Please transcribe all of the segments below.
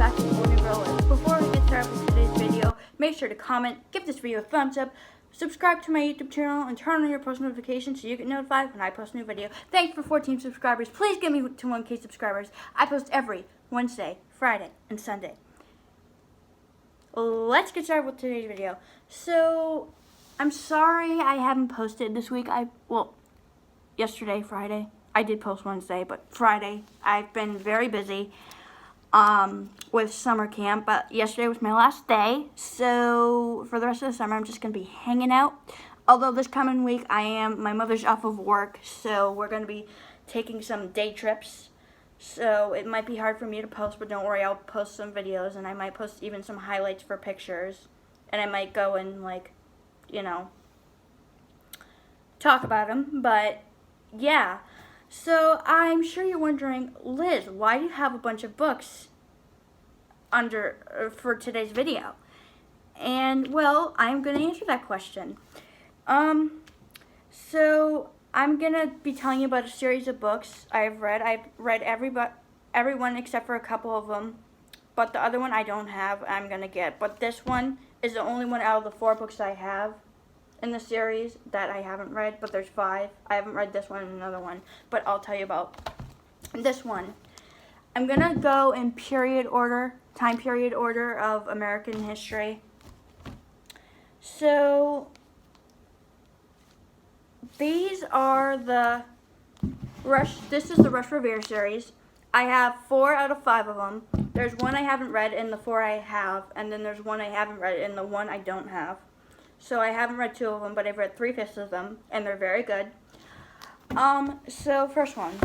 back to Golden Growers. Before we get started with today's video, make sure to comment, give this video a thumbs up, subscribe to my YouTube channel, and turn on your post notifications so you get notified when I post a new video. Thanks for 14 subscribers. Please get me to 1K subscribers. I post every Wednesday, Friday, and Sunday. Let's get started with today's video. So, I'm sorry I haven't posted this week. Yesterday, Friday. I did post Wednesday, but Friday, I've been very busy with summer camp, but yesterday was my last day, so for the rest of the summer, I'm just going to be hanging out. Although this coming week, my mother's off of work, so we're going to be taking some day trips, so it might be hard for me to post, but don't worry, I'll post some videos, and I might post even some highlights for pictures, and I might go and, talk about them, but yeah. So, I'm sure you're wondering, Liz, why do you have a bunch of books for today's video? And, well, I'm going to answer that question. So, I'm going to be telling you about a series of books I've read. I've read every one except for a couple of them, but the other one I don't have, I'm going to get. But this one is the only one out of the 4 books I have in the series that I haven't read, but there's 5. I haven't read this one and another one, but I'll tell you about this one. I'm gonna go in time period order of American history. So these are this is the RushRevere series. I have 4 out of 5 of them. There's one I haven't read in the 4 I have, and then there's one I haven't read in the 1 I don't have. So I haven't read 2 of them, but I've read 3/5 of them, and they're very good. So first one,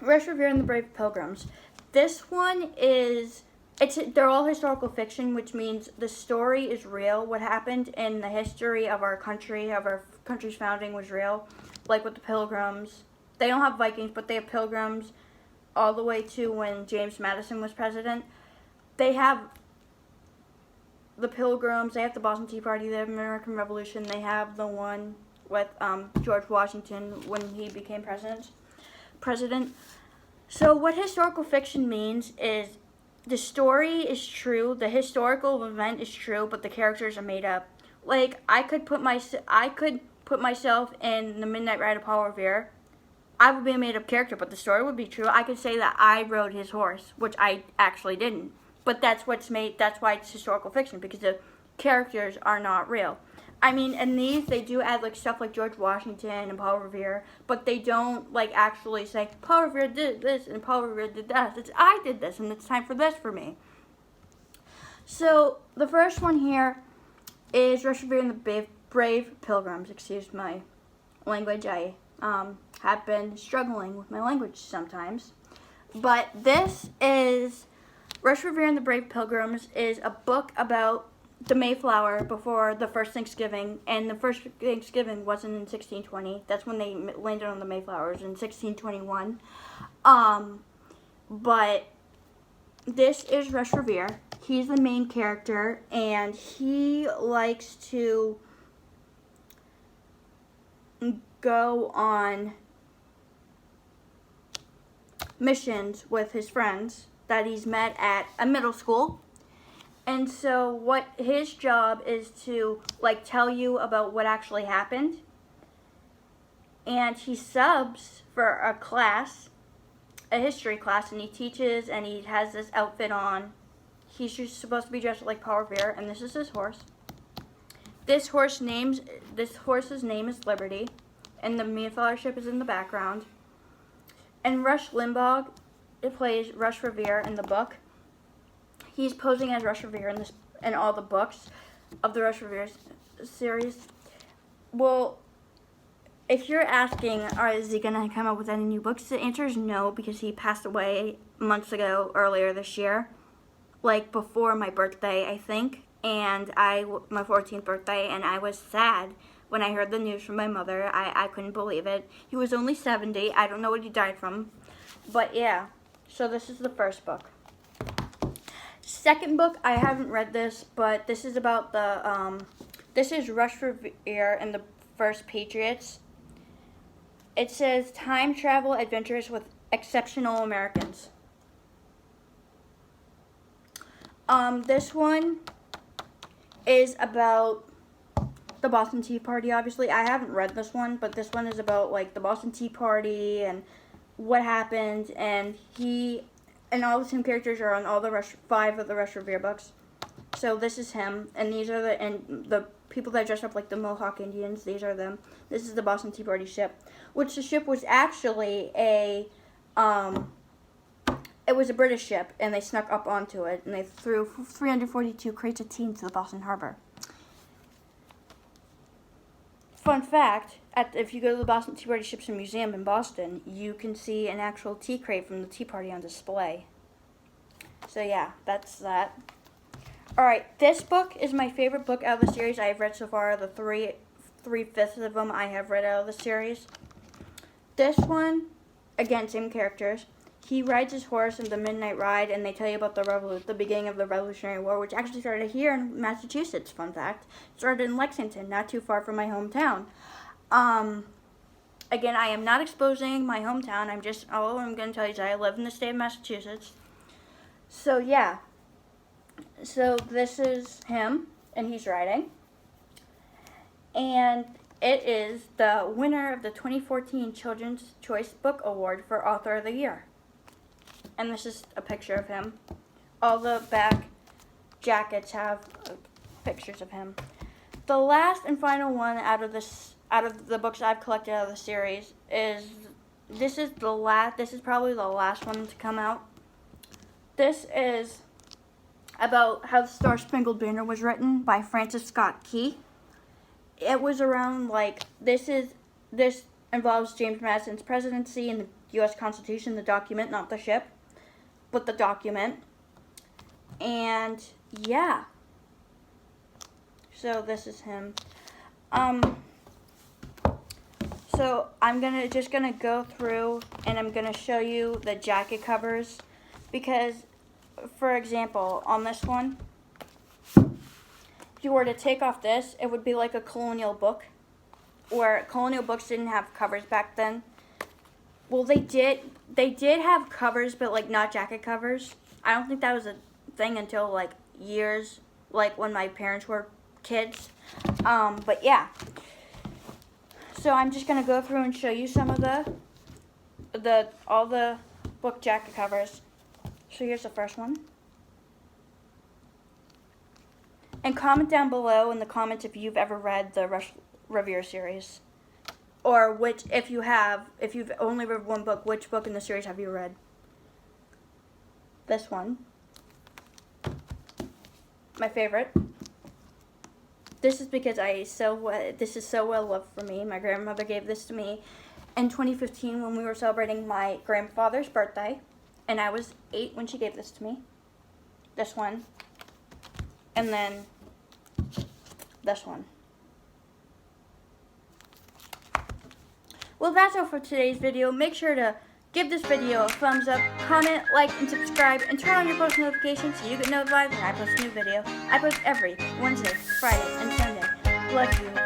RushRevere and the Brave Pilgrims. This one they're all historical fiction, which means the story is real. What happened in the history of our country's founding was real. Like with the Pilgrims. They don't have Vikings, but they have Pilgrims all the way to when James Madison was president. They have the Pilgrims, they have the Boston Tea Party, they have the American Revolution, they have the one with George Washington when he became president. So what historical fiction means is the story is true, the historical event is true, but the characters are made up. Like, I could put myself in the Midnight Ride of Paul Revere. I would be a made-up character, but the story would be true. I could say that I rode his horse, which I actually didn't. But that's why it's historical fiction, because the characters are not real. I mean, in these, they do add, stuff like George Washington and Paul Revere, but they don't, actually say, Paul Revere did this and Paul Revere did that. It's, I did this, and it's time for this for me. So, the first one here is RushRevere and the Brave Pilgrims. Excuse my language. I have been struggling with my language sometimes. But this is RushRevere and the Brave Pilgrims is a book about the Mayflower before the first Thanksgiving, and the first Thanksgiving wasn't in 1620. That's when they landed on the Mayflowers in 1621. But this is RushRevere. He's the main character, and he likes to go on missions with his friends that he's met at a middle school. And so what his job is to tell you about what actually happened. And he subs for a class, a history class, and he teaches, and he has this outfit on. He's just supposed to be dressed like Paul Revere, and this is his horse. This horse's name is Liberty, and the Mayflower ship is in the background. And Rush Limbaugh, it plays RushRevere in the book. He's posing as RushRevere in all the books of the RushRevere series. Well, if you're asking, is he going to come up with any new books? The answer is no, because he passed away months ago, earlier this year. Before my birthday, I think. And my 14th birthday, and I was sad when I heard the news from my mother. I couldn't believe it. He was only 70. I don't know what he died from. But yeah. So this is the first book. Second book, I haven't read this, but this is about this is RushRevere and the First Patriots. It says, time travel adventures with exceptional Americans. This one is about the Boston Tea Party, obviously. I haven't read this one, but this one is about, like, the Boston Tea Party and what happened, and all the same characters are on all the 5 of the RushRevere books. So this is him, and these are the people that dress up like the Mohawk Indians. These are them. This is the Boston Tea Party ship, which the ship was actually it was a British ship, and they snuck up onto it, and they threw 342 crates of tea into the Boston Harbor. Fun fact, if you go to the Boston Tea Party Ships and Museum in Boston, you can see an actual tea crate from the Tea Party on display. So yeah, that's that. Alright, this book is my favorite book out of the series I have read so far. The three-fifths of them I have read out of the series. This one, again, same characters. He rides his horse in the Midnight Ride, and they tell you about the beginning of the Revolutionary War, which actually started here in Massachusetts, fun fact. It started in Lexington, not too far from my hometown. Again, I am not exposing my hometown. All I'm going to tell you is I live in the state of Massachusetts. So, yeah. So, this is him, and he's riding. And it is the winner of the 2014 Children's Choice Book Award for Author of the Year. And this is a picture of him. All the back jackets have pictures of him. The last and final one out of the books I've collected out of the series is this is probably the last one to come out. This is about how the Star Spangled Banner was written by Francis Scott Key. It was around this involves James Madison's presidency and the U.S. Constitution, the document, not the ship, but the document. And yeah. So this is him. So I'm just gonna go through and I'm gonna show you the jacket covers, because, for example, on this one, if you were to take off this, it would be like a colonial book, where colonial books didn't have covers back then. Well, they did have covers, but not jacket covers. I don't think that was a thing until years, when my parents were kids. But yeah. So I'm just gonna go through and show you some of all the book jacket covers. So here's the first one. And comment down below in the comments if you've ever read the RushRevere series. Or if you've only read one book, which book in the series have you read? This one. My favorite. This is because this is so well loved for me. My grandmother gave this to me in 2015 when we were celebrating my grandfather's birthday. And I was 8 when she gave this to me. This one. And then this one. Well, that's all for today's video. Make sure to give this video a thumbs up, comment, like, and subscribe, and turn on your post notifications so you get notified when I post a new video. I post every Wednesday, Friday, and Sunday. Love you.